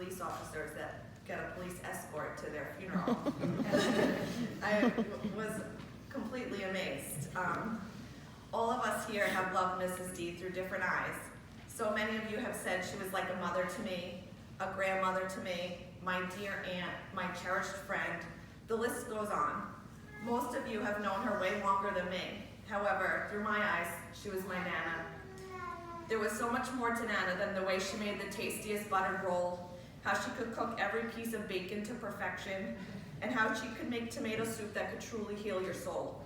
police officers that get a police escort to their funeral. I was completely amazed. All of us here have loved Mrs. D through different eyes. So many of you have said she was like a mother to me, a grandmother to me, my dear aunt, my cherished friend. The list goes on. Most of you have known her way longer than me. However, through my eyes, she was my Nana. There was so much more to Nana than the way she made the tastiest buttered roll, how she could cook every piece of bacon to perfection, and how she could make tomato soup that could truly heal your soul.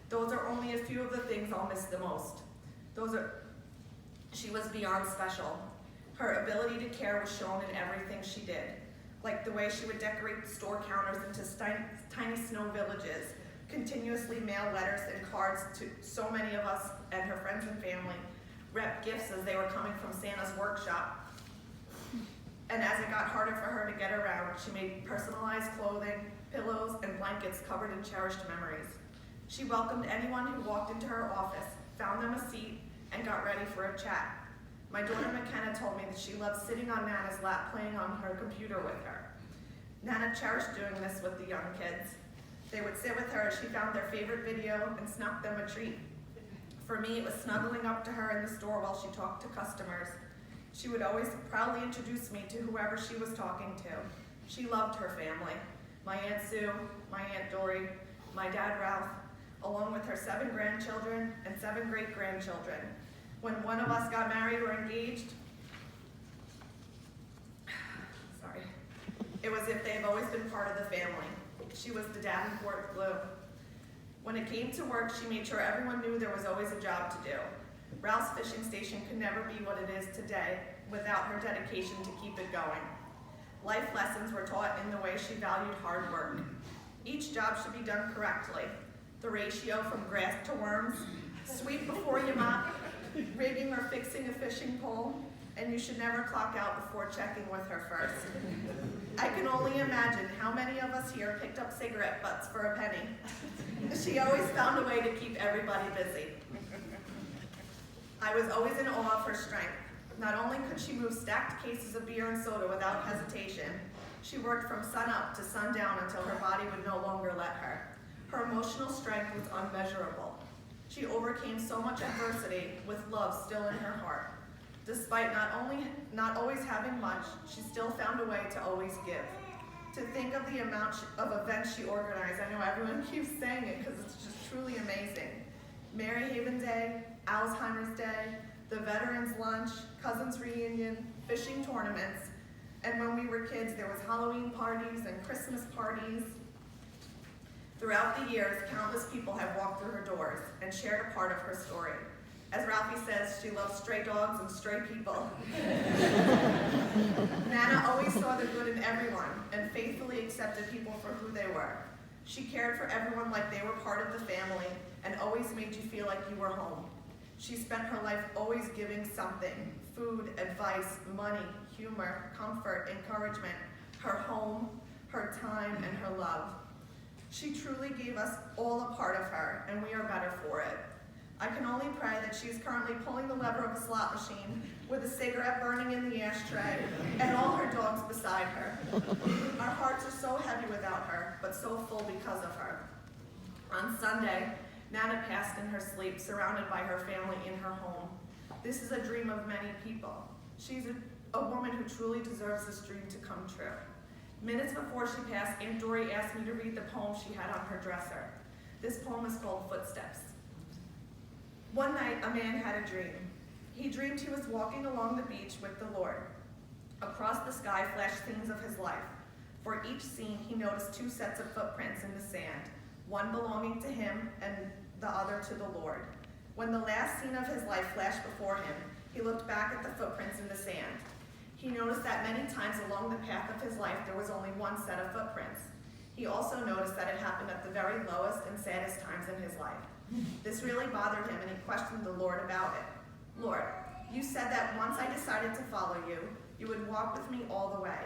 Those are only a few of the things I'll miss the most. She was beyond special. Her ability to care was shown in everything she did, like the way she would decorate the store counters into tiny snow villages, continuously mail letters and cards to so many of us and her friends and family, wrap gifts as they were coming from Santa's workshop. And as it got harder for her to get around, she made personalized clothing, pillows, and blankets covered in cherished memories. She welcomed anyone who walked into her office, found them a seat, and got ready for a chat. My daughter McKenna told me that she loved sitting on Nana's lap playing on her computer with her. Nana cherished doing this with the young kids. They would sit with her as she found their favorite video and snuck them a treat. For me, it was snuggling up to her in the store while she talked to customers. She would always proudly introduce me to whoever she was talking to. She loved her family. My Aunt Sue, my Aunt Dory, my dad Ralph, along with her 7 grandchildren and 7 great-grandchildren. When one of us got married or engaged, it was as if they've always been part of the family. She was the Davenport glue. When it came to work, she made sure everyone knew there was always a job to do. Ralph's fishing station could never be what it is today without her dedication to keep it going. Life lessons were taught in the way she valued hard work. Each job should be done correctly. The ratio from grass to worms, sweep before you mop, rigging or fixing a fishing pole, and you should never clock out before checking with her first. I can only imagine how many of us here picked up cigarette butts for a penny. She always found a way to keep everybody busy. I was always in awe of her strength. Not only could she move stacked cases of beer and soda without hesitation, she worked from sunup to sundown until her body would no longer let her. Her emotional strength was unmeasurable. She overcame so much adversity with love still in her heart. Despite not always having much, she still found a way to always give. To think of the amount of events she organized, I know everyone keeps saying it because it's just truly amazing. Mary Haven Day, Alzheimer's Day, the Veterans Lunch, Cousins Reunion, fishing tournaments, and when we were kids, there was Halloween parties and Christmas parties. Throughout the years, countless people have walked through her doors and shared a part of her story. As Ralphie says, she loves stray dogs and stray people. Nana always saw the good in everyone and faithfully accepted people for who they were. She cared for everyone like they were part of the family and always made you feel like you were home. She spent her life always giving something: food, advice, money, humor, comfort, encouragement, her home, her time, and her love. She truly gave us all a part of her, and we are better for it. I can only pray that she is currently pulling the lever of a slot machine with a cigarette burning in the ashtray and all her dogs beside her. Our hearts are so heavy without her, but so full because of her. On Sunday, Nana passed in her sleep, surrounded by her family in her home. This is a dream of many people. She's a woman who truly deserves this dream to come true. Minutes before she passed, Aunt Dory asked me to read the poem she had on her dresser. This poem is called Footsteps. One night, a man had a dream. He dreamed he was walking along the beach with the Lord. Across the sky flashed scenes of his life. For each scene, he noticed 2 sets of footprints in the sand, one belonging to him and the other to the Lord. When the last scene of his life flashed before him, he looked back at the footprints in the sand. He noticed that many times along the path of his life, there was only 1 set of footprints. He also noticed that it happened at the very lowest and saddest times in his life. This really bothered him, and he questioned the Lord about it. Lord, you said that once I decided to follow you, you would walk with me all the way.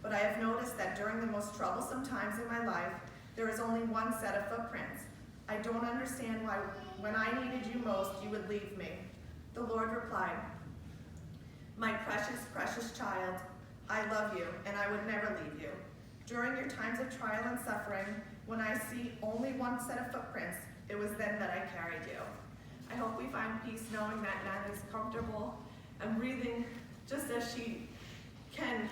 But I have noticed that during the most troublesome times in my life, there is only 1 set of footprints. I don't understand why, when I needed you most, you would leave me. The Lord replied, my precious, precious child, I love you, and I would never leave you. During your times of trial and suffering, when I see only one set of footprints, it was then that I carried you. I hope we find peace knowing that Nana is comfortable and breathing just as she can